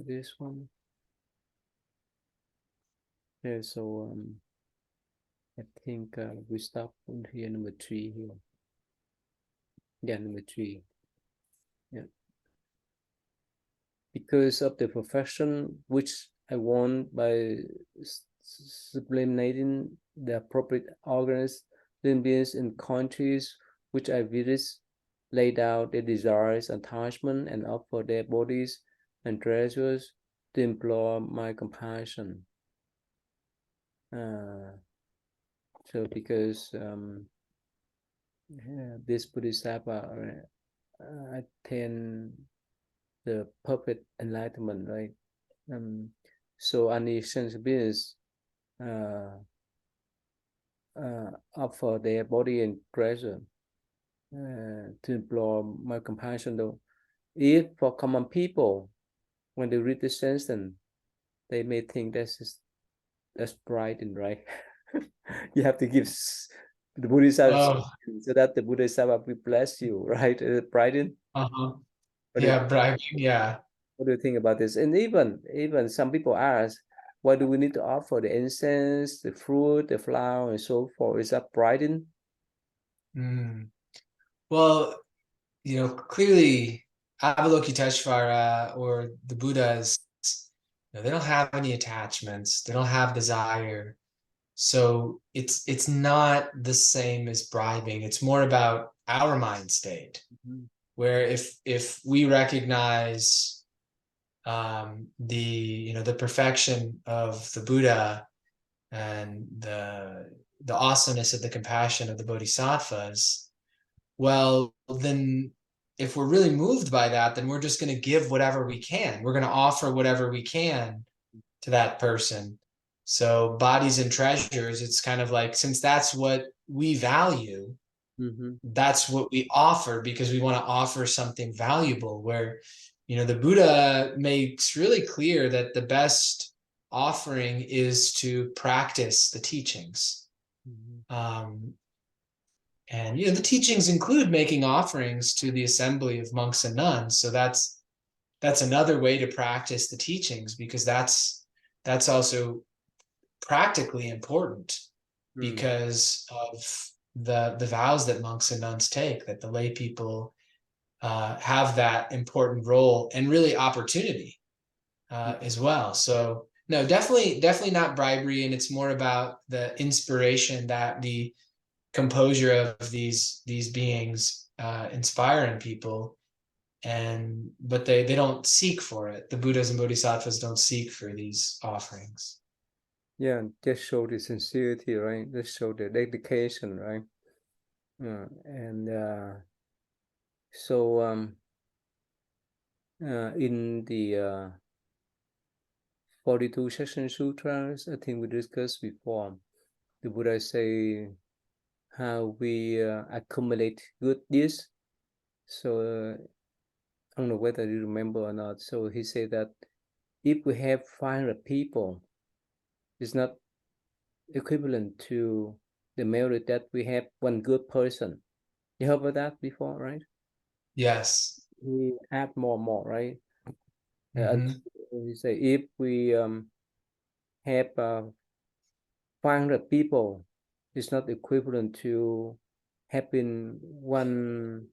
this one. Yeah, so I think we stop on here, number 3 here. Yeah, number 3. Yeah. Because of the perfection which I want by sublimating the appropriate organs, beings in countries which I visit, laid out their desires, attachment, and offer their bodies and treasures to implore my compassion. So because this Bodhisattva attain the perfect enlightenment, right? So uneassured beings offer their body and treasure to implore my compassion. Though, if for common people, when they read this sentence, they may think that's Brighton, right? You have to give the Buddha so that the Bodhisattva will bless you, right? Brighton. Yeah, bragging. Yeah. What do you think about this? And even some people ask, why do we need to offer the incense, the fruit, the flower, and so forth? Is that Brighton? Well, clearly Avalokiteshvara or the Buddhas, they don't have any attachments. They don't have desire. So it's not the same as bribing. It's more about our mind state, where if we recognize the perfection of the Buddha and the awesomeness of the compassion of the bodhisattvas, well, then if we're really moved by that, then we're just going to give whatever we can. We're going to offer whatever we can to that person. So bodies and treasures, it's kind of like, since that's what we value, that's what we offer, because we want to offer something valuable. Where, the Buddha makes really clear that the best offering is to practice the teachings. And the teachings include making offerings to the assembly of monks and nuns. So that's another way to practice the teachings, because that's also practically important because of the vows that monks and nuns take, that the lay people have that important role and really opportunity as well. So no, definitely not bribery, and it's more about the inspiration that the composure of these beings inspire in people, but they don't seek for it. The Buddhas and Bodhisattvas don't seek for these offerings. Yeah, just show the sincerity, right? Just show the dedication, right? And so in the 42 Section Sutras, I think we discussed before, the Buddha say how we accumulate good deeds. So I don't know whether you remember or not. So he said that if we have 500 people, it's not equivalent to the merit that we have one good person. You heard about that before, right? Yes. We add more and more, right? We say if we have 500 people, it's not equivalent to having one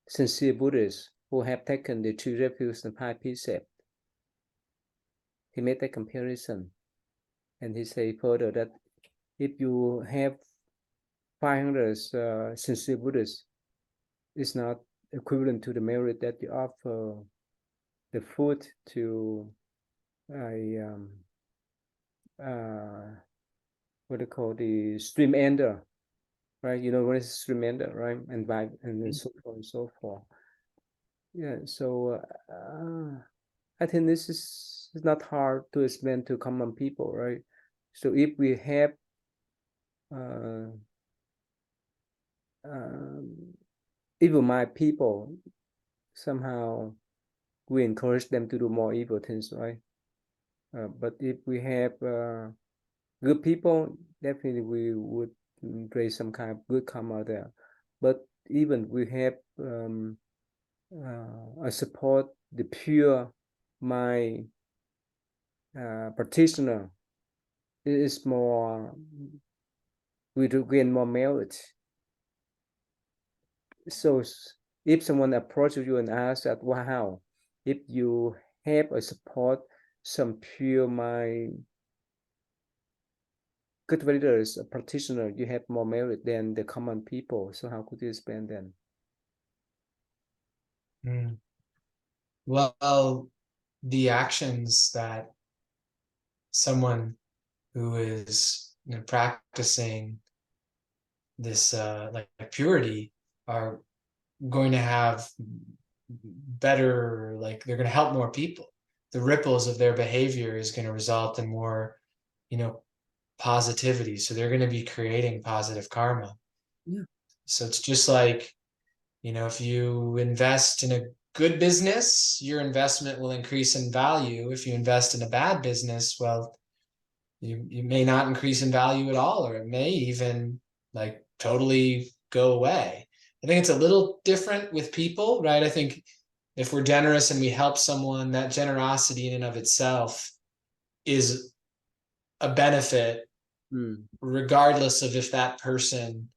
sincere Buddhist who have taken the 3 refuse and 5 precepts. He made that comparison, and he said further that if you have 500 sincere Buddhists, it's not equivalent to the merit that you offer the food to a what they call the stream ender, right? You know what is stream ender, right? And then so forth and so forth. Yeah, so I think this is not hard to explain to common people, right? So if we have evil mind people, somehow we encourage them to do more evil things, right? But if we have good people, definitely we would raise some kind of good karma there. But even we have support the pure mind practitioner, it is more, we do gain more merit. So if someone approaches you and asks that, wow, if you have or support some pure mind cultivators, a practitioner, you have more merit than the common people. So how could you explain them? Well, the actions that someone who is practicing this like purity are going to have better, like they're going to help more people. The ripples of their behavior is going to result in more, positivity. So they're going to be creating positive karma. Yeah. So it's just like, if you invest in a good business, your investment will increase in value. If you invest in a bad business, well, you may not increase in value at all, or it may even like totally go away. I think it's a little different with people, right? I think if we're generous and we help someone, that generosity in and of itself is a benefit, regardless of if that person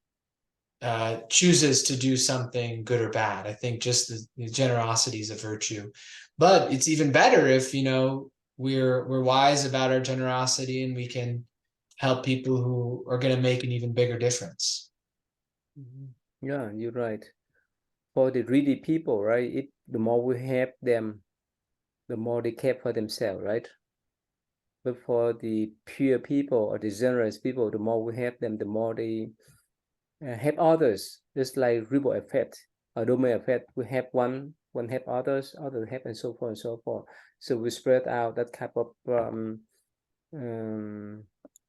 chooses to do something good or bad. I think just the generosity is a virtue, but it's even better if we're wise about our generosity and we can help people who are going to make an even bigger difference. Yeah, you're right. For the greedy people, right? The more we help them, the more they care for themselves, right? But for the pure people or the generous people, the more we help them, the more they help others. It's like ripple effect, a domino effect. We help one help others, others help, and so forth and so forth. So we spread out that type of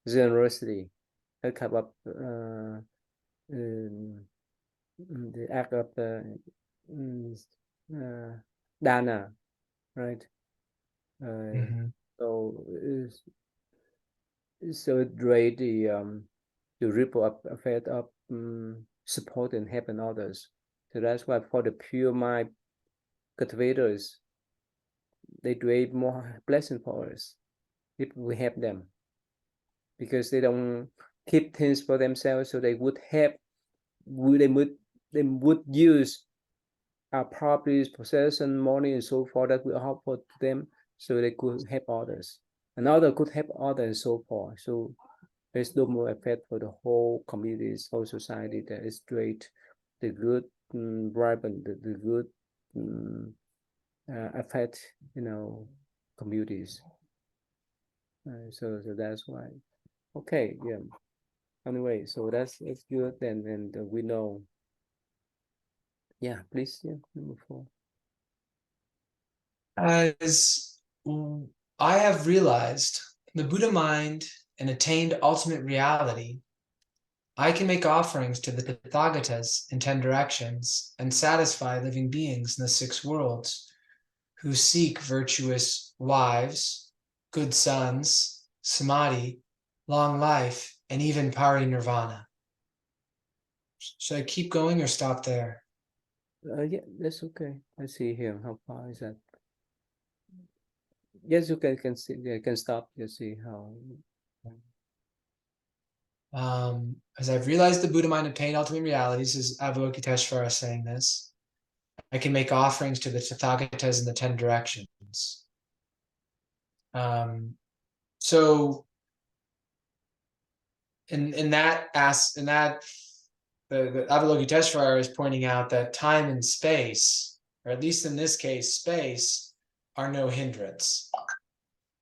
generosity, that type of the act of dana, right? So it rate the ripple effect of support and helping others. So that's why for the pure mind cultivators, they create more blessing for us if we help them, because they don't keep things for themselves. So they would help. They would use our properties, possession, money, and so forth that will help for them, so they could help others. Another could help others and so forth. So there's no more effect for the whole community, whole society that is great, the good vibrant, the good affect, communities. So that's why. Okay, yeah. Anyway, so that's good, and we know. Yeah, please, yeah, number 4. As I have realized the Buddha mind and attained ultimate reality, I can make offerings to the Tathagatas in 10 directions and satisfy living beings in the 6 worlds who seek virtuous wives, good sons, samadhi, long life, and even parinirvana. Should I keep going or stop there? Yeah, that's okay. Let's see here. How far is that? Yes, you can see. Yeah, can stop. You see how. As I've realized the Buddha mind obtained ultimate realities, is Avalokiteshvara saying this, I can make offerings to the Tathagatas in the 10 directions. So in that the Avalokiteshvara is pointing out that time and space, or at least in this case, space, are no hindrance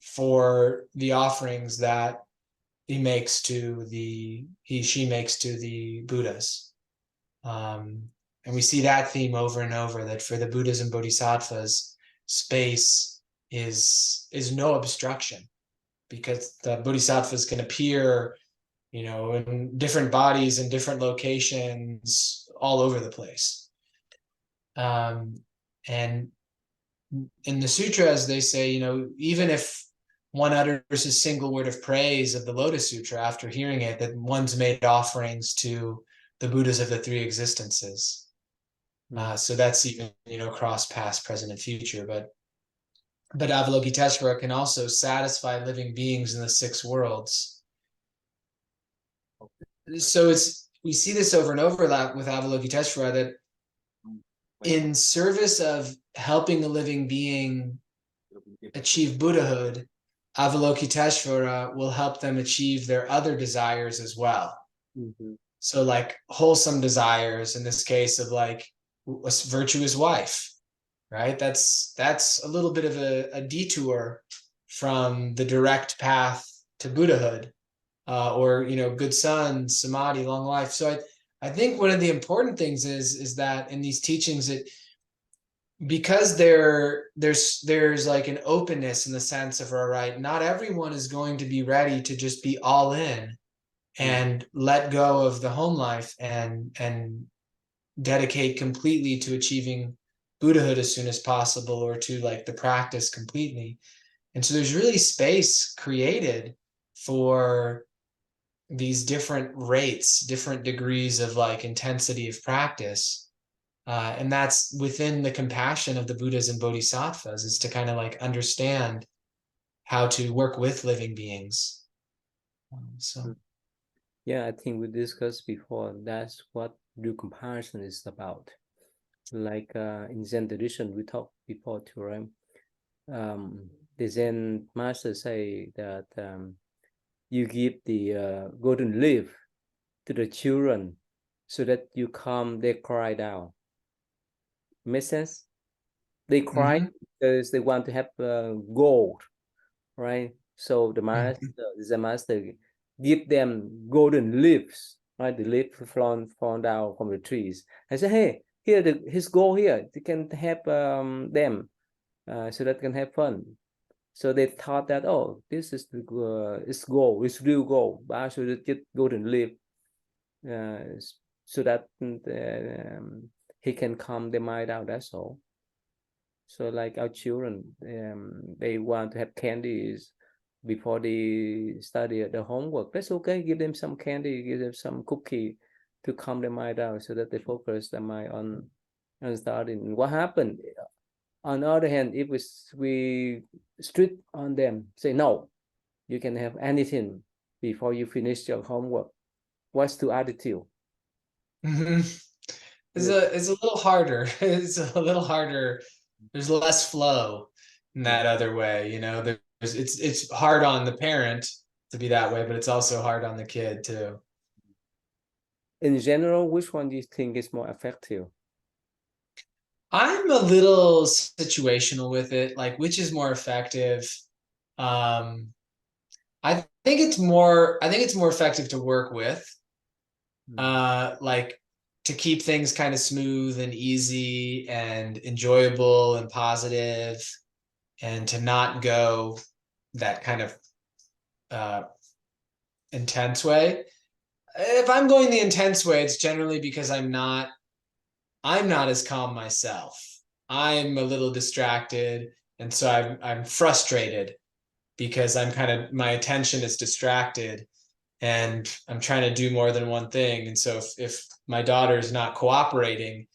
for the offerings that she makes to the Buddhas. And we see that theme over and over, that for the Buddhas and Bodhisattvas, space is no obstruction, because the Bodhisattvas can appear, in different bodies in different locations all over the place. And in the sutras, they say, even if one utters a single word of praise of the Lotus Sutra after hearing it, that one's made offerings to the Buddhas of the 3 existences. So that's even, cross, past, present, and future. But but Avalokiteshvara can also satisfy living beings in the six worlds. So we see this over and over with Avalokiteshvara, that in service of helping a living being achieve Buddhahood, Avalokiteshvara will help them achieve their other desires as well. Mm-hmm. So like wholesome desires, in this case of like a virtuous wife, right? That's a little bit of a detour from the direct path to Buddhahood, or good son, samadhi, long life. So I think one of the important things is that in these teachings, because there's like an openness in the sense of, all right, not everyone is going to be ready to just be all in and let go of the home life and dedicate completely to achieving Buddhahood as soon as possible, or to like the practice completely. And so there's really space created for these different rates, different degrees of like intensity of practice. And that's within the compassion of the Buddhas and Bodhisattvas, is to kind of like understand how to work with living beings. Yeah, I think we discussed before, that's what true compassion is about. Like in Zen tradition, we talked before too, right? The Zen master say that you give the golden leaf to the children so that you calm their cry down. Make sense? They cry because they want to have gold, right? So the master give them golden leaves, right? The leaf fall down from the trees. I say, hey, here his gold here. You can have them, so that can have fun. So they thought that, oh, this is it's gold, it's real gold, but I should get golden leaf, so that he can calm their mind out. That's all. So like our children, they want to have candies before they study the homework. That's okay. Give them some candy, give them some cookie to calm their mind down, so that they focus their mind on studying. What happened? On the other hand, if we strict on them, say no, you can have anything before you finish your homework. What's the attitude? It's a little harder. It's a little harder. There's less flow in that other way, it's hard on the parent to be that way, but it's also hard on the kid too. In general, which one do you think is more effective? I'm a little situational with it, like which is more effective. I think it's more effective to work with, like to keep things kind of smooth and easy and enjoyable and positive, and to not go that kind of intense way. If I'm going the intense way, it's generally because I'm not as calm myself. I'm a little distracted, and so I'm frustrated because my attention is distracted, and I'm trying to do more than one thing. And so if my daughter is not cooperating,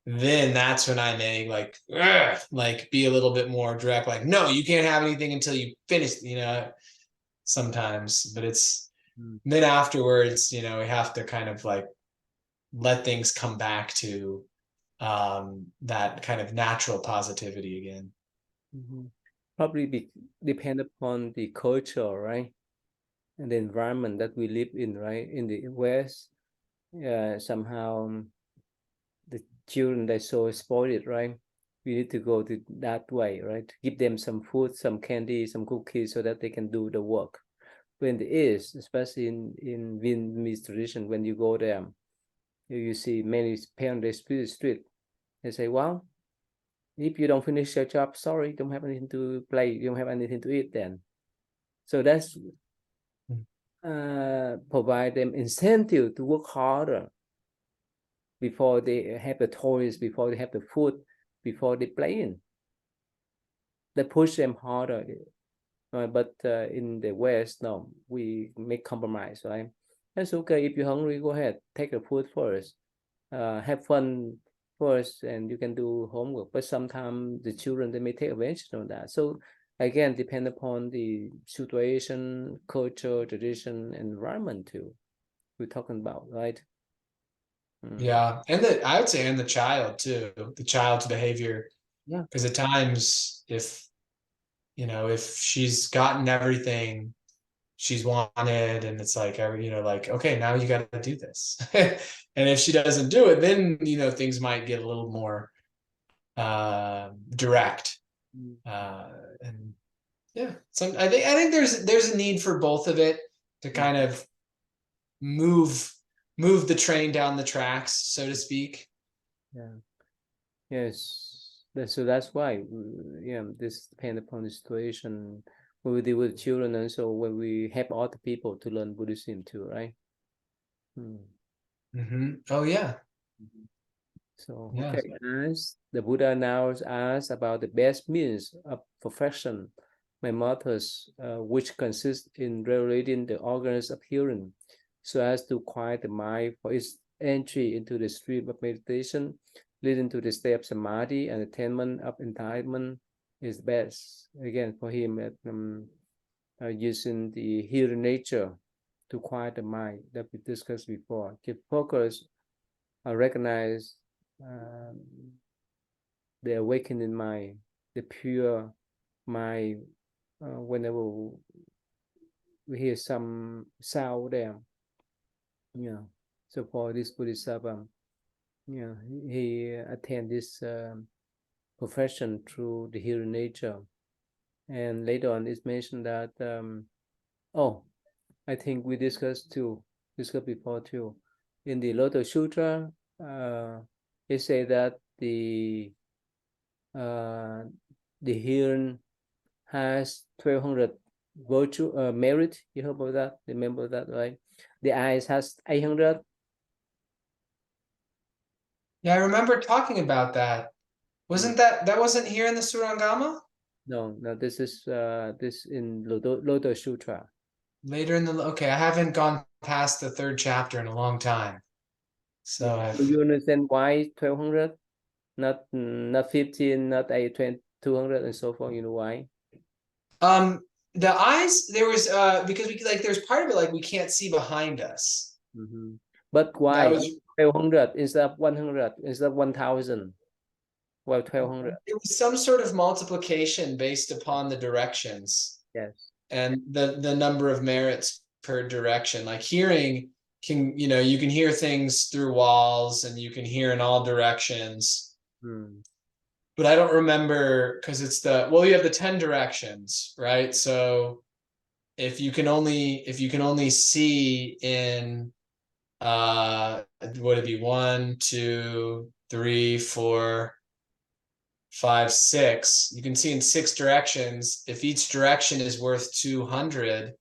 then that's when I may like be a little bit more direct, like, no, you can't have anything until you finish, sometimes. But it's then afterwards, we have to kind of like let things come back to that kind of natural positivity again. Probably depend upon the culture, right? And the environment that we live in, right? In the West, somehow the children, they're so spoiled, right? We need to go to that way, right? Give them some food, some candy, some cookies, so that they can do the work. When the East, especially in Vietnamese tradition, when you go there, you see many parents, they strict. They say, well, if you don't finish your job, sorry, you don't have anything to play, you don't have anything to eat then. So that's provide them incentive to work harder before they have the toys, before they have the food, before they play in. They push them harder. But in the West, no, we make compromise, right? That's okay. If you're hungry, go ahead, take the food first. Have fun first and you can do homework, but sometimes the children, they may take advantage of that. So again, depend upon the situation, culture, tradition, environment too, we're talking about, right? Yeah, and I would say, and the child too, the child's behavior. Yeah. Because at times, if if she's gotten everything she's wanted, and it's like, like, okay, now you got to do this, and if she doesn't do it, then things might get a little more direct. Uh, and yeah, I think there's a need for both of it to kind of move the train down the tracks, so to speak. Yeah. Yes. So that's why, yeah, this depends upon the situation when we deal with children, and so when we help other people to learn Buddhism too, right? Oh yeah. So, Yeah. okay, as the Buddha now asks about the best means of perfection, my methods, which consist in regulating the organs of hearing, so as to quiet the mind for its entry into the stream of meditation, leading to the state of samadhi and attainment of enlightenment, is best. Again, for him, using the hearing nature to quiet the mind that we discussed before, keep focus, recognize um, the awakening mind, the pure mind, whenever we hear some sound there. Yeah. So for this Bodhisattva, yeah, he attained this profession through the hearing nature. And later on, it's mentioned that, oh, I think we discussed before too. In the Lotus Sutra, it say that uh, the hearing has 1200 virtue merit. You heard about that? Remember that, right? The eyes has 800. Yeah, I remember talking about that. Wasn't that wasn't here in the Surangama? No, no, this is this in Lotus Sutra. Later in the okay, I haven't gone past the third chapter in a long time. Yeah. So So you understand why 1200? Not 15, not 8, 20, 200 and so forth. You know why? um the eyes, there was because we like there's part of it like we can't see behind us. But That why was 1200 instead of 100, instead of 1000? Well, 1200. it was some sort of multiplication based upon the directions Yes. and the number of merits per direction. Like hearing can, you can hear things through walls and you can hear in all directions. But I don't remember because it's you have the 10 directions, right? So if you can only see in would it be 1, 2, 3, 4, 5, 6, you can see in 6 directions. If each direction is worth 200,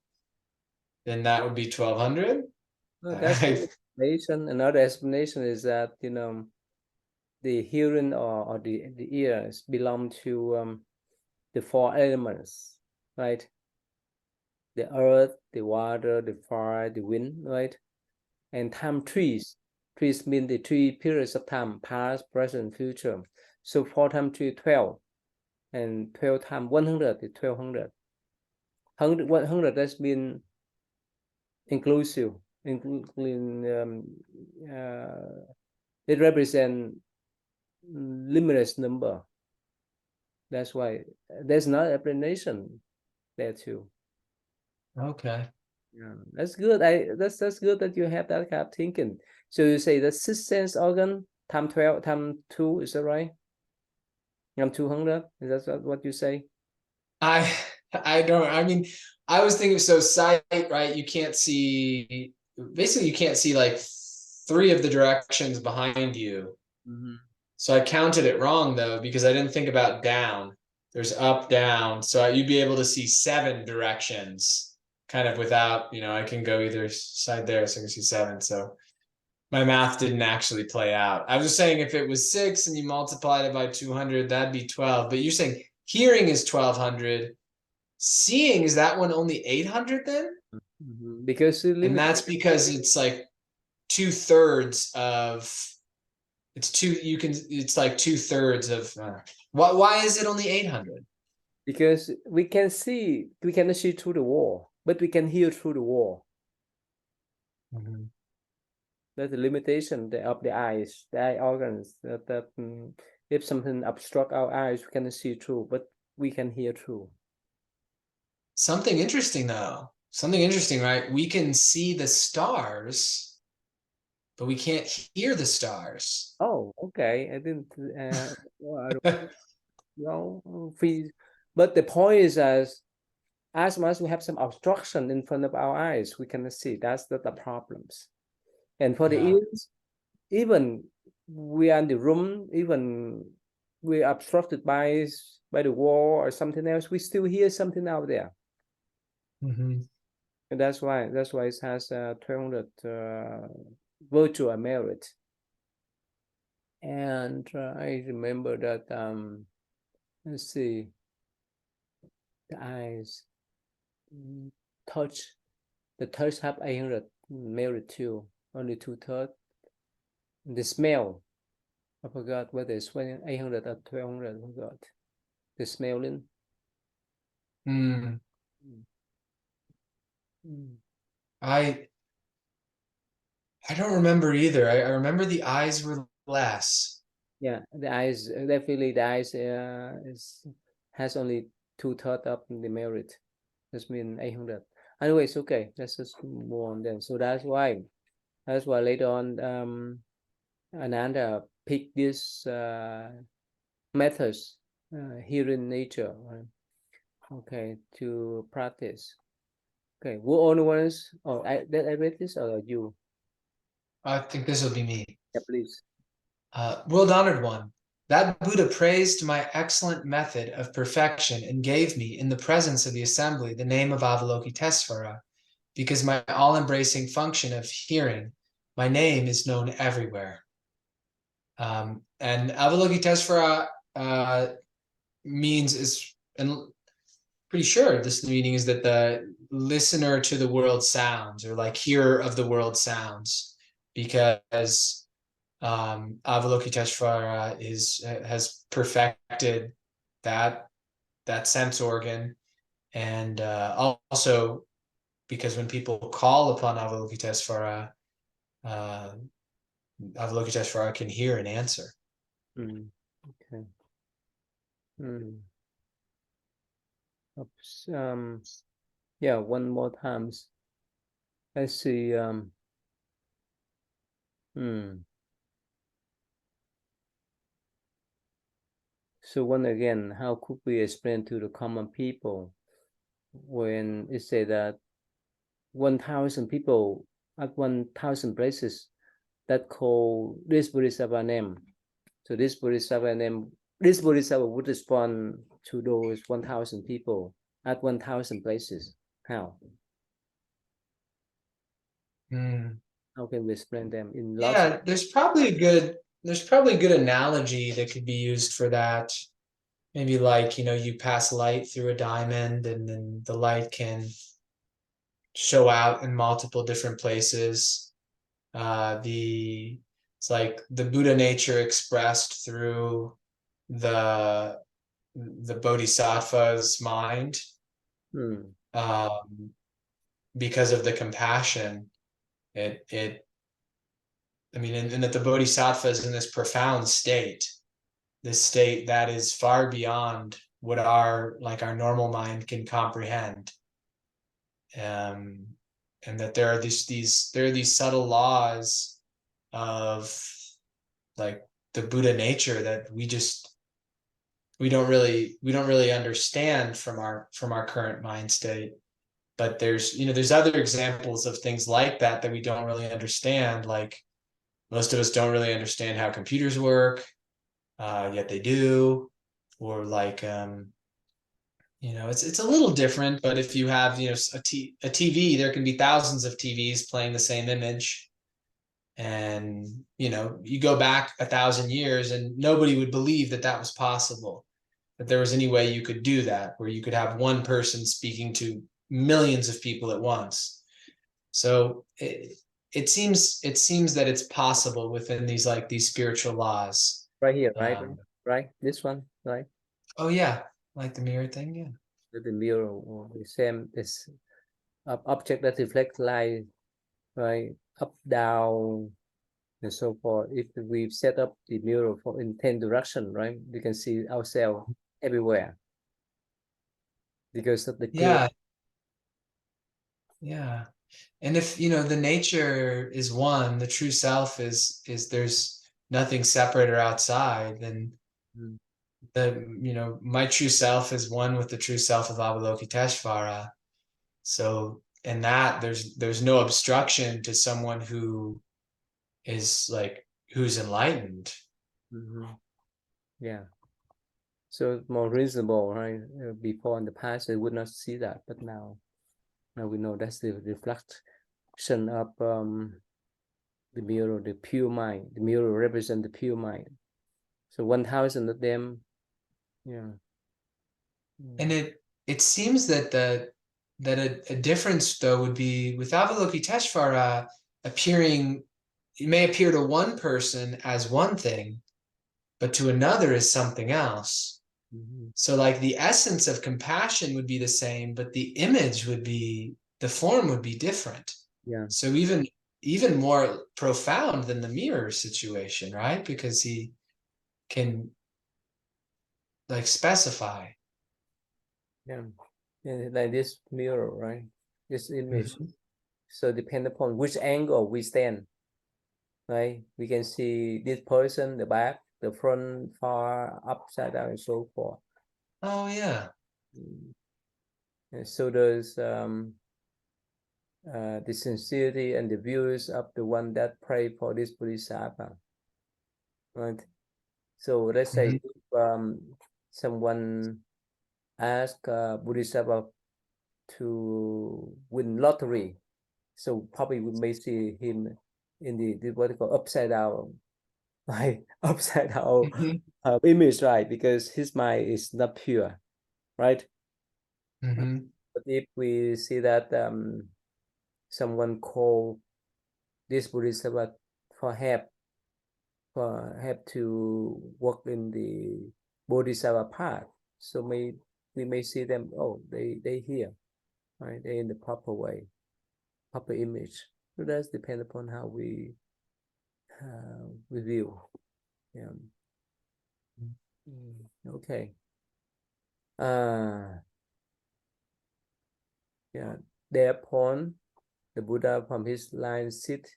then that would be 1200. Well, that's one explanation. Another explanation is that, the hearing or the ears belong to the four elements, right? The earth, the water, the fire, the wind, right? And time trees. Trees mean the three periods of time: past, present, future. So 4 times 3, 12. And 12 times 100 is 1200. 100, that's been inclusive, including it represents limitless number. That's why there's no explanation there too. Okay. Yeah, that's good. That's good that you have that kind of thinking. So you say the sixth sense organ time 12 time 2, is that right? 200, is that what you say? I I don't, I mean, I was thinking, so sight, right? You can't see, basically you can't see like 3 of the directions behind you. So I counted it wrong though, because I didn't think about down. There's up, down. So you'd be able to see 7 directions kind of without, I can go either side there, so I can see 7. So my math didn't actually play out. I was just saying if it was 6 and you multiplied it by 200, that'd be 12. But you're saying hearing is 1200. Seeing, is that one only 800 then? Because And that's because it's like 2/3 of it's like 2/3 of why is it only 800? Because we cannot see through the wall, but we can hear through the wall. That's the limitation of the eyes, the eye organs. That if something obstruct our eyes, we cannot see through, but we can hear through. Something interesting though. Something interesting, right? We can see the stars, but we can't hear the stars. Oh, okay. I didn't. Well, I don't know. But the point is, as much as we have some obstruction in front of our eyes, we cannot see. That's the problems. And for the Yeah. ears, even we are in the room, even we're obstructed by the wall or something else, we still hear something out there. And that's why it has 200 virtual merit. And I remember that let's see, the eyes touch, the touch have 800 merit too, only 2/3. The smell, I forgot whether it's 800 or 1200. I forgot. The smelling. I don't remember either. I remember the eyes were less. Yeah, the eyes, definitely the eyes has only 2/3 of the merit. That's mean 800. Anyways, okay, let's just move on then. So that's why later on Ananda picked this methods here in nature, right? Okay, to practice. Okay, who only ones? Oh, I read this or you? I think this will be me. Yeah, please. World honored one. That Buddha praised my excellent method of perfection and gave me, in the presence of the assembly, the name of Avalokitesvara, because my all embracing function of hearing, my name is known everywhere. And Avalokitesvara means is, and pretty sure this meaning is that the listener to the world sounds, or like hearer of the world sounds, because Avalokiteshvara has perfected that sense organ, and also because when people call upon Avalokiteshvara, Avalokiteshvara can hear and answer. Okay. Yeah, one more times. Let's see. So once again, how could we explain to the common people when it say that 1,000 people at 1,000 places that call this Bodhisattva name? So this Bodhisattva name, this Bodhisattva would respond to those 1,000 people at 1,000 places. How? How can we explain them in lots? Yeah, there's probably a good analogy that could be used for that. Maybe like, you pass light through a diamond, and then the light can show out in multiple different places. It's like the Buddha nature expressed through the bodhisattva's mind, because of the compassion. I mean, and that the bodhisattva is in this profound state, this state that is far beyond what our normal mind can comprehend. And that there are these subtle laws of like the Buddha nature that we don't really understand from our current mind state. But there's other examples of things like that we don't really understand. Like most of us don't really understand how computers work, yet they do. Or like it's a little different, but if you have a TV, there can be thousands of TVs playing the same image, and you go back 1,000 years and nobody would believe that was possible, that there was any way you could do that, where you could have one person speaking to millions of people at once. So it seems that it's possible within these spiritual laws. Right here, right, Um, right. This one, right? oh yeah, like the mirror thing, yeah. The mirror or the same this object that reflect light, right? Up, down, and so forth. If we set up the mirror for in 10 direction, right? We can see ourselves everywhere because of the clear. Yeah, yeah. And if the nature is one, the true self is there's nothing separate or outside, then Mm. my true self is one with the true self of Avalokiteshvara. So in that there's no obstruction to someone who is like who's enlightened. Mhm. Yeah. So it's more reasonable, right? Before in the past, they would not see that, but now we know that's the reflection of the mirror, the pure mind. The mirror represents the pure mind. So 1,000 of them, yeah. And it seems that a difference though would be with Avalokiteshvara appearing, it may appear to one person as one thing, but to another as something else. Mm-hmm. So like the essence of compassion would be the same, but the image would be, the form would be different. Yeah. So even more profound than the mirror situation, right? Because he can like specify. Yeah. And like this mirror, right? This image. Mhm. So depend upon which angle we stand, right? We can see this person, the back, the front, far, upside down, and so forth. Oh yeah. And so there's the sincerity and the views of the one that pray for this Bodhisattva, right? So let's say Mhm. if someone ask Bodhisattva to win lottery, so probably we may see him in the what they call upside down, right? Upside down Mhm. image, right? Because his mind is not pure, right? Mhm. But if we see that someone call this Bodhisattva for help, have to work in the Bodhisattva path. So we may see them, oh, they here, right? They in the proper way, proper image. So that's depend upon how we view. Yeah. Okay. Yeah. Thereupon the Buddha from his line sit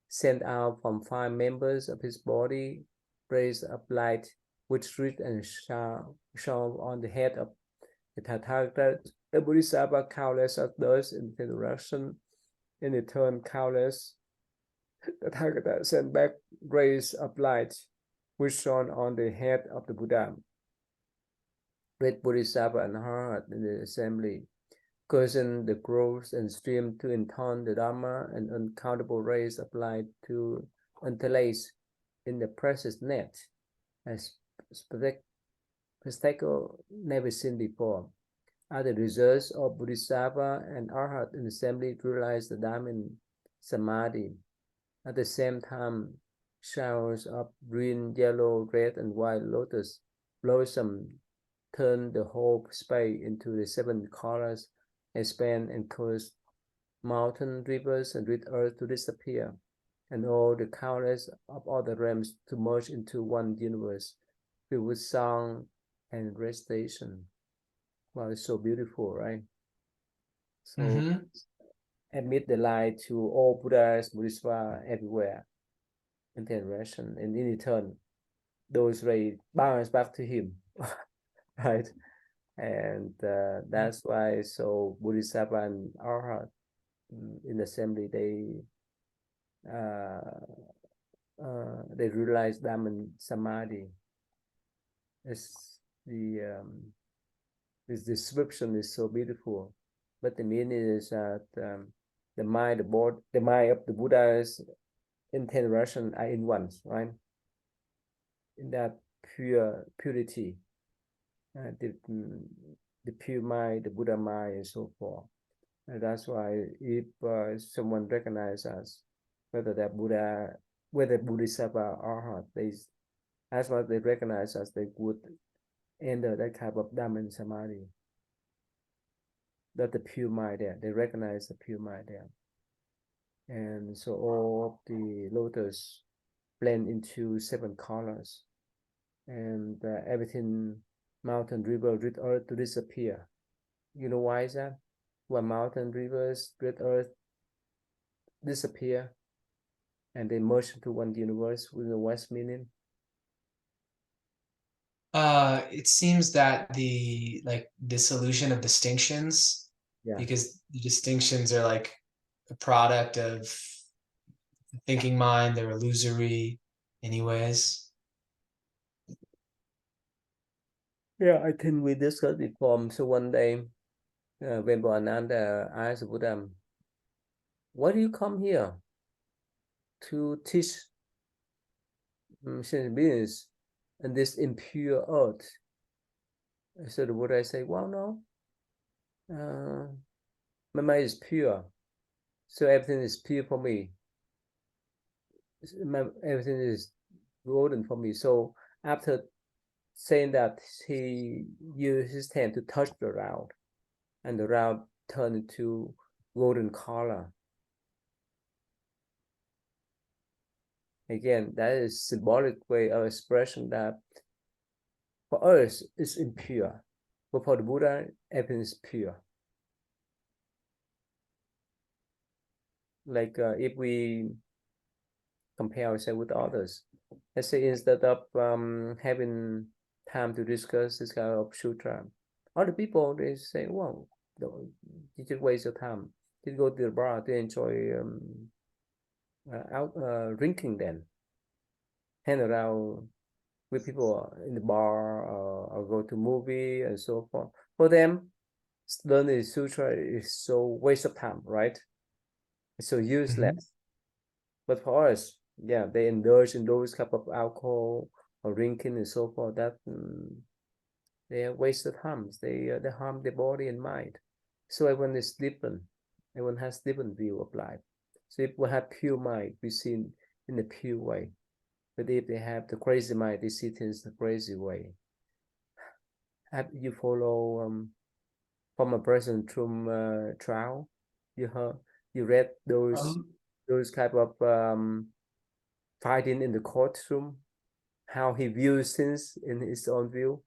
sent out from 5 members of his body, rays of light, which reached and shone on the head of the Tathagata. The Bodhisattva countless of those in the direction, in return countless. The Tathagata sent back rays of light, which shone on the head of the Buddha. Great Bodhisattva and heart in the assembly, causing the growth and stream to intone the Dharma and uncountable rays of light to interlace in the precious net, as spectacle never seen before. Are the results of Bodhisattva and Arhat in the assembly to realize the Dharma in Samadhi. At the same time, showers of green, yellow, red, and white lotus blossom turn the whole space into the 7 colors, expand and cause mountain, rivers, and with earth to disappear, and all the countless of all the realms to merge into one universe, filled with song and recitation. Wow, it's so beautiful, right? So Mhm. emit the light to all Buddhas, Bodhisattvas everywhere in direction, and in return, those rays bounce back to him, right? And that's why so Bodhisattva and Arhat in assembly they realize Dhamma Samadhi. It's this description is so beautiful, but the meaning is that the mind, the mind of the Buddha's in 10 Russian are in one, right? In that purity, uh, the, the pure mind, the Buddha mind, and so forth. And that's why if someone recognizes us, whether they're Buddha, whether Bodhisattva or Arhat, they, as long as they recognize us, they would enter that type of Dhamma Samadhi. That the pure mind there, they recognize the pure mind there. And so all of the lotus blend into 7 colors, and everything, mountain, river, red earth, to disappear. You know why is that? When mountain, rivers, red earth disappear, and they merge into one universe with the West meaning. It seems that the dissolution of distinctions, Yeah. because the distinctions are like a product of the thinking mind, they're illusory anyways. Yeah, I think we discussed before. So one day, when Ananda asked Buddha, why do you come here to teach sentient beings in this impure earth? So the Buddha say, well, no, my mind is pure, so everything is pure for me. Everything is golden for me. So after saying that, he used his hand to touch the round, and the round turned into golden color. Again, that is symbolic way of expression that for us it's impure, but for the Buddha, everything is pure. Like if we compare ourselves with others, let's say instead of having time to discuss this kind of sutra, other people, they say, well, you just waste your time. You go to the bar to enjoy out drinking, then hang around with people in the bar, or go to movie and so forth. For them, learning sutra is so waste of time, right? It's so useless. But for us, yeah, they indulge in those cup of alcohol or drinking and so forth. That they are wasted harms. They harm their body and mind. So everyone is different. Everyone has different view of life. So if we have pure mind, we see in a pure way. But if they have the crazy mind, they see things the crazy way. Have you follow from a person from trial? You read those type of fighting in the courtroom, how he views things in his own view.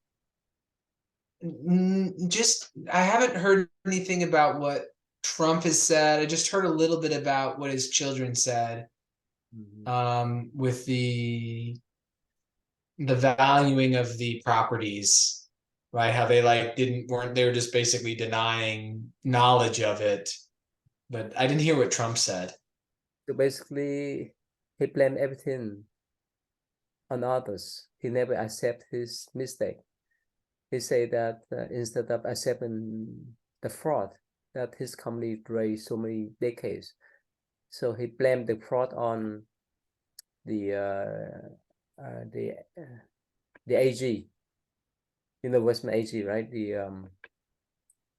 Just I haven't heard anything about what Trump has said. I just heard a little bit about what his children said, with the valuing of the properties, right? How they they were just basically denying knowledge of it. But I didn't hear what Trump said. So basically, he blamed everything on others. He never accept his mistake. He said that instead of accepting the fraud that his company raised so many decades, so he blamed the fraud on the uh, uh, the uh, the AG, Westman AG, right? The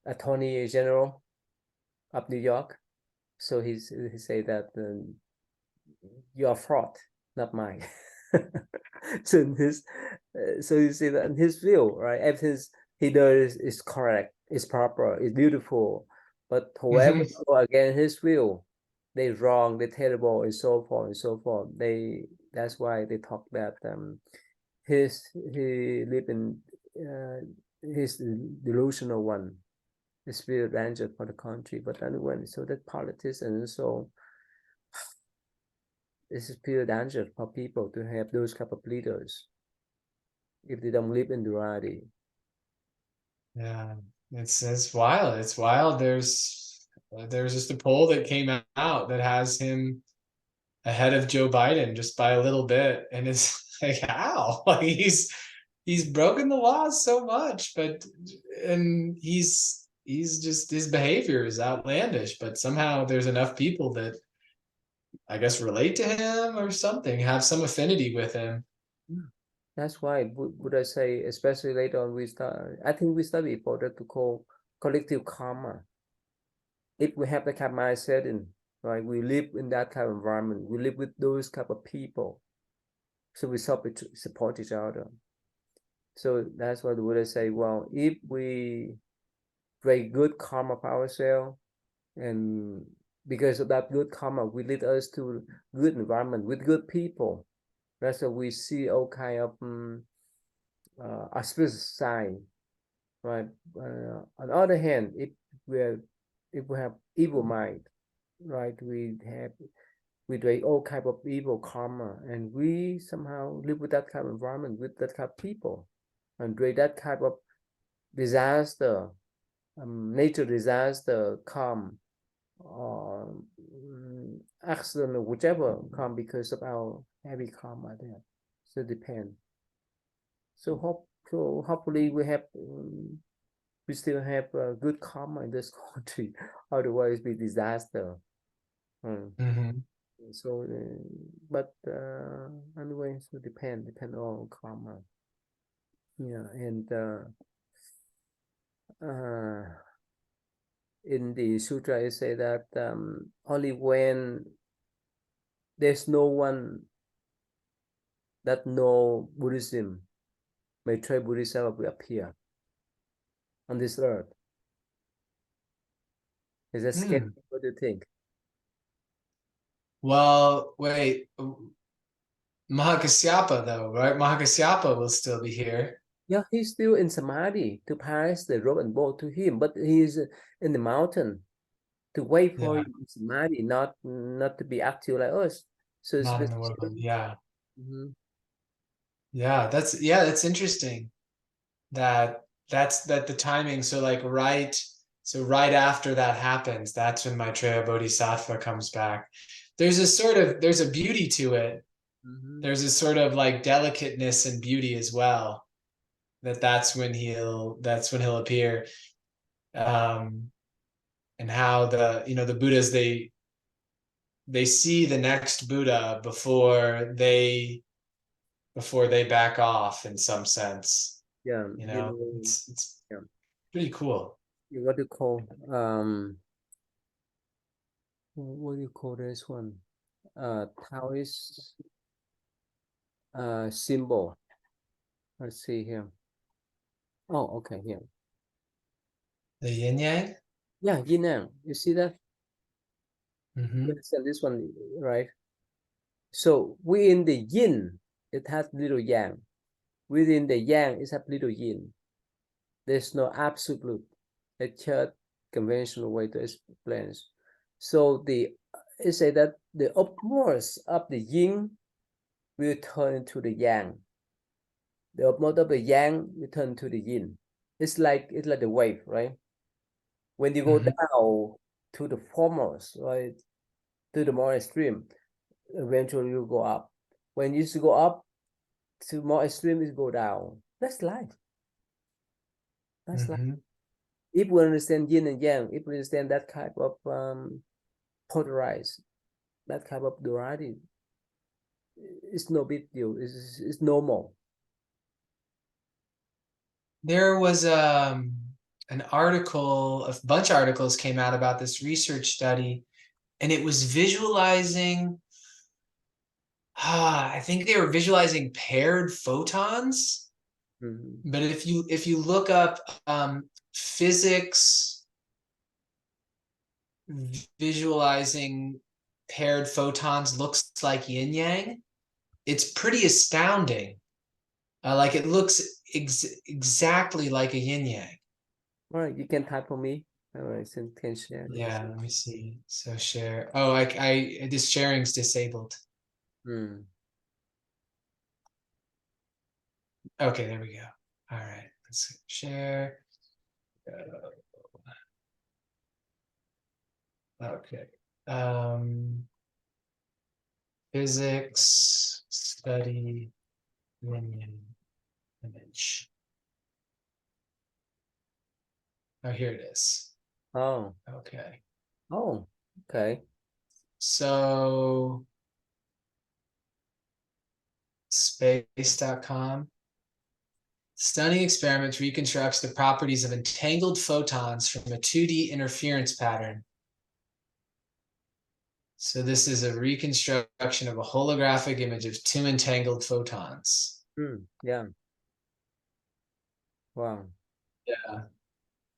Attorney General of New York. So he said that you're fraud, not mine. So in his, so you see that in his view, right? Everything he does is correct, is proper, is beautiful. But whoever go against his will, they wrong, they terrible, and so forth and so forth. That's why they talk that he live in his delusional one, the spirit danger for the country. But anyway, so that politics, and so this is pure danger for people to have those type of leaders if they don't live in duality. Yeah, it's wild. It's wild. There's just a poll that came out that has him ahead of Joe Biden just by a little bit, and it's like how like he's broken the laws so much, but and he's just his behavior is outlandish, but somehow there's enough people that I guess relate to him or something, have some affinity with him. That's why would I say, especially later on, I think we study for that to call collective karma. If we have the kind of mindset in, right? We live in that kind of environment. We live with those type of people. So we support each other. So that's why the Buddha say, well, if we create good karma for ourselves, and because of that good karma, we lead us to good environment with good people. That's why we see all kind of auspicious sign, right? On the other hand, if we have evil mind, right, we do all kind of evil karma, and we somehow live with that kind of environment, with that kind of people, and during that type of disaster, nature disaster come, or accident or whichever come because of our heavy karma there. So it depends. So hopefully we still have good karma in this country. Otherwise, be disaster. So, but anyway, so depend on karma. Yeah, and in the sutra, it say that only when there's no one that know Buddhism, Maitreya Buddhism will appear on this earth. Is that scary? Hmm. What do you think? Well, wait, Mahakasyapa though, right? Mahakasyapa will still be here. Yeah, he's still in samadhi to pass the rope and boat to him, but he's in the mountain to wait for Yeah, him samadhi, not to be active like us. So it's not in the world. Yeah. Mhm. That's interesting. That the timing. So like right after that happens, that's when Maitreya Bodhisattva comes back. There's a beauty to it. Mhm. There's a sort of like delicateness and beauty as well. That's when he'll appear. And how the Buddhas, they see the next Buddha before they back off in some sense. Yeah, It's yeah, pretty cool. what do you call what do you call this one? Taoist symbol. Let's see here. Oh, okay, here. The yin yang. Yeah, yin yang. You see that? You Mm-hmm. understand this one, right? So within the yin, it has little yang. Within the yang, it has little yin. There's no absolute. A third conventional way to explain. So it say that the upwards of the yin will turn into the yang. The upward of the yang will turn to the yin. It's like the wave, right? When you go Mm-hmm. down to the foremost, right, to the more extreme, eventually you go up. When you go up to more extreme, you go down. That's life. That's life. Mm-hmm. If we understand yin and yang, if we understand that type of polarized, that type of duality, it's no big deal. It's normal. There was an article, a bunch of articles came out about this research study, and it was visualizing. I think they were visualizing paired photons. Mm-hmm. But if you look up physics visualizing paired photons looks like yin yang, it's pretty astounding. Like it looks exactly like a yin yang. All right, you can type for me. All right, so can share. Yeah, let me see. So share. Oh, I this sharing's disabled. Mm. Okay, there we go. All right, let's share. Okay. Physics study yin yang image. Oh, here it is. Oh, Okay. oh, okay. So space.com. Stunning experiment reconstructs the properties of entangled photons from a 2D interference pattern. So this is a reconstruction of a holographic image of two entangled photons. Yeah. Wow. Yeah.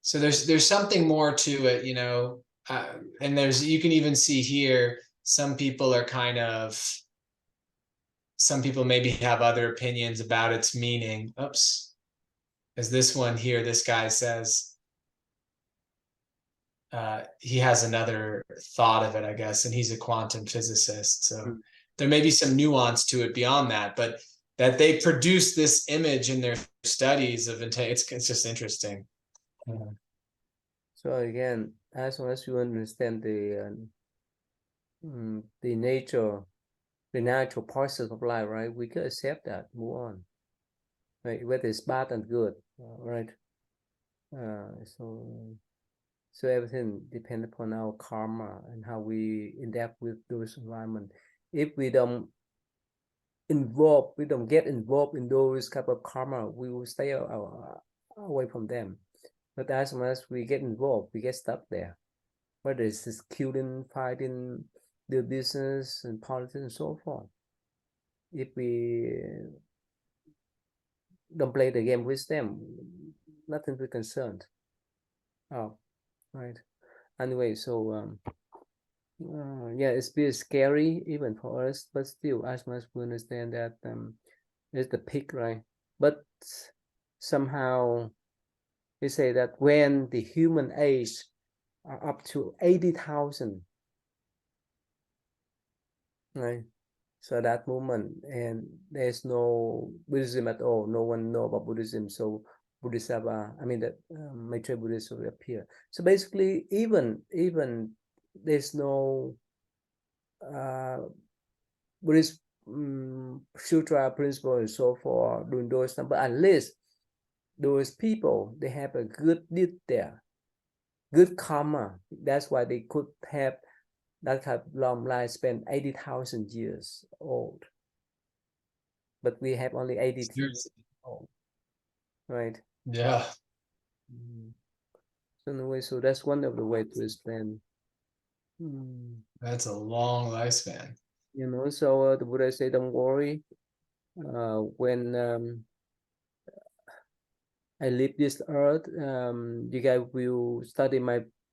So there's something more to it, and you can even see here, some people are some people maybe have other opinions about its meaning. Oops. As this one here, this guy says, he has another thought of it, I guess, and he's a quantum physicist. So Mm. there may be some nuance to it beyond that, but that they produce this image in their studies of it's just interesting. Yeah. So again, as long as you understand the nature, the natural process of life, right? We can accept that, move on, right? Whether it's bad and good, right? So everything depends upon our karma and how we adapt with those environment. If we don't get involved in those type of karma, we will stay away from them. But as soon as we get involved, we get stuck there. Whether it's killing, fighting, the business and politics and so forth. If we don't play the game with them, nothing to be concerned. Oh, right. Anyway, so yeah, it's a bit scary even for us, but still, as much as we understand that it's the peak, right? But somehow they say that when the human age are up to 80,000, right? So that moment, and there's no Buddhism at all. No one know about Buddhism. So Bodhisattva, I mean that Maitreya Buddhism will appear. So basically, even there's no Buddhist sutra principle and so forth doing those things, but at least those people they have a good deed there, good karma. That's why they could have that type of long life, spend 80,000 years old. But we have only 80 years old, right? Yeah. So in a way, so that's one of the way to explain. That's a long lifespan. So the Buddha say, don't worry. When I leave this earth, you guys will study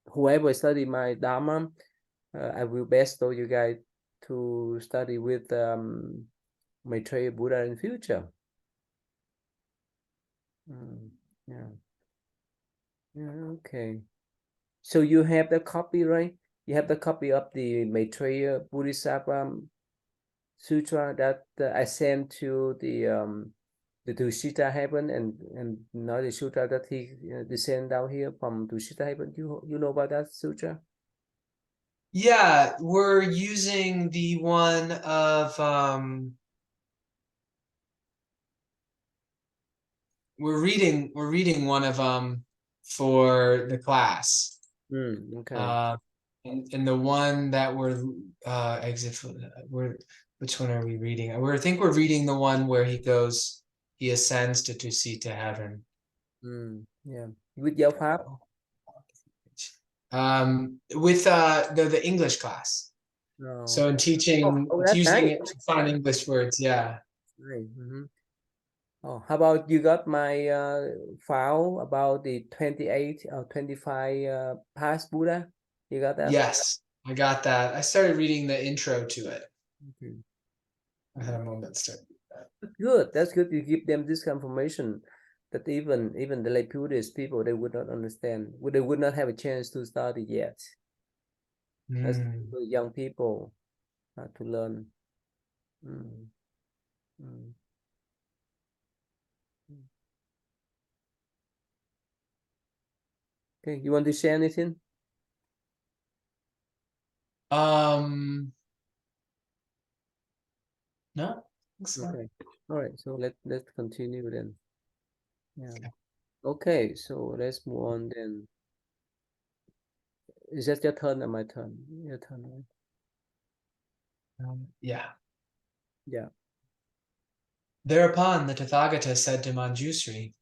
whoever study my Dharma, I will bestow you guys to study with Maitreya Buddha in future. Yeah. Yeah, okay. So you have the copy, right? You have the copy of the Maitreya Bodhisattva Sutra that I sent to the Tushita heaven, and now the sutra that he descend down here from Tushita heaven. You know about that sutra? Yeah, we're using the one of we're reading one of for the class. Okay. And the one that we're we're which one are we reading? I think we're reading the one where he ascends to Tusita heaven. Yeah. With your Pháp? With the English class. No. So in teaching, it's That's using nice. it to find English words. Yeah. Nice. Oh, how about you got my file about the 28 or 25 past Buddha? You got that? Yes, I got that. I started reading the intro to it. Okay. I had a moment to start that. Good. That's good. You give them this information that even the lay Buddhist people they would not understand. They would not have a chance to study yet. As young people to learn. Mm. Mm. Okay, you want to share anything? No. Okay. All right. So let's continue then. Yeah. Okay. So let's move on then. Is that your turn or my turn? Your turn, right? Yeah. Yeah. Thereupon the Tathagata said to Manjusri,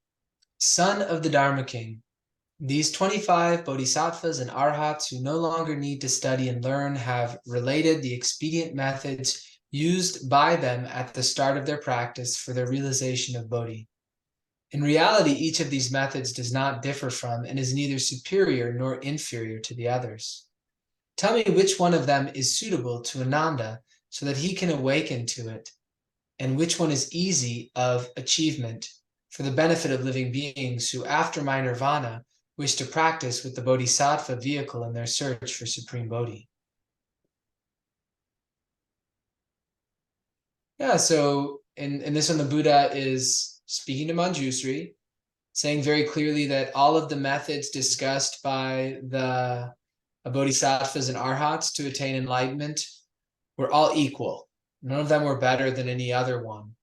"Son of the Dharma King, These 25 bodhisattvas and arhats who no longer need to study and learn have related the expedient methods used by them at the start of their practice for their realization of bodhi. In reality, each of these methods does not differ from and is neither superior nor inferior to the others. Tell me which one of them is suitable to Ananda so that he can awaken to it, and which one is easy of achievement for the benefit of living beings who, after my nirvana, wish to practice with the bodhisattva vehicle in their search for supreme bodhi. Yeah, so in this one, the Buddha is speaking to Manjusri, saying very clearly that all of the methods discussed by the bodhisattvas and arhats to attain enlightenment were all equal. None of them were better than any other one,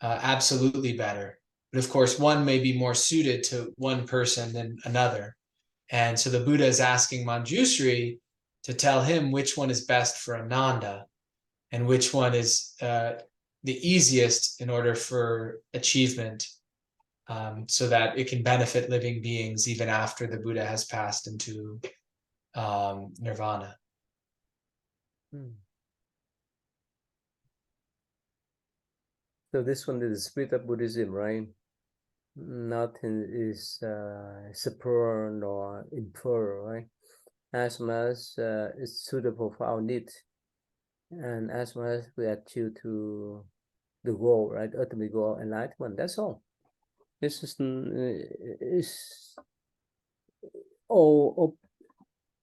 absolutely better. But of course, one may be more suited to one person than another. And so the Buddha is asking Manjusri to tell him which one is best for Ananda and which one is the easiest in order for achievement, so that it can benefit living beings even after the Buddha has passed into nirvana. So this one is the spirit of Buddhism, right? Nothing is superior nor inferior, right? As much as it's suitable for our needs, and as much as we achieve to the goal, right? Ultimate goal, enlightenment. That's all. This is all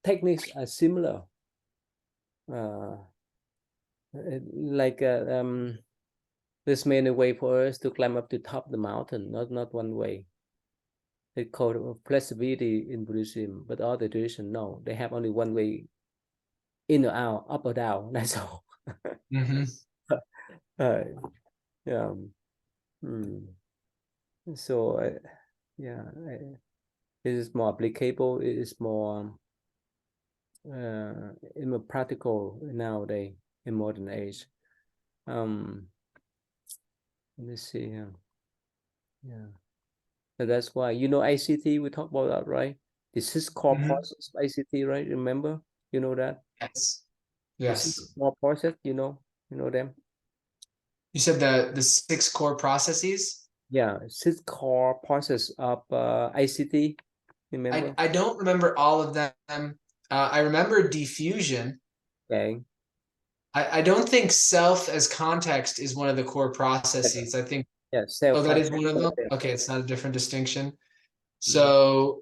techniques are similar. Like there's many way for us to climb up to top of the mountain, not one way. It's called flexibility in Buddhism, but all the tradition, no, they have only one way, in or out, up or down. That's all. Yeah. So yeah, it is more applicable. It is more practical nowadays in modern age. Let me see here. Yeah. So that's why, ICT, we talked about that, right? The six core process of ICT, right? Remember? You know that? Yes. The six Yes. core process, you know them? You said the 6 core processes? Yeah, six core process of ICT, remember? I don't remember all of them. I remember diffusion. Okay. I don't think self as context is one of the core Yeah, processes. I think, yeah, oh, that is self-concept. one of them? Okay, it's not a different distinction. Mm. So,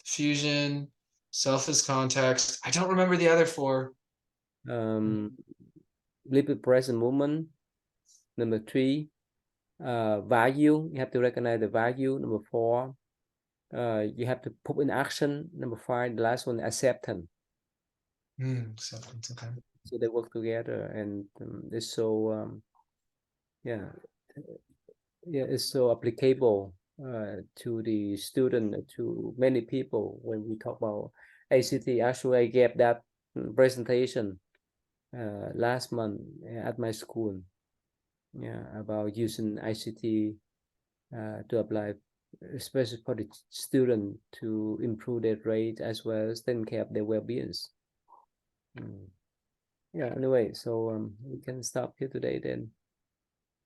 fusion, self as context. I don't remember the other 4. Limited present movement. Number 3, value. You have to recognize the value. Number 4, you have to put in action. Number 5, the last one, acceptance. Acceptance, okay. So they work together, and it's so yeah, it's so applicable to the student, to many people when we talk about ICT. Actually, I gave that presentation last month at my school, yeah, about using ICT to apply, especially for the student, to improve their grades as well as taking care of their well-beings. Yeah, anyway, so we can stop here today then.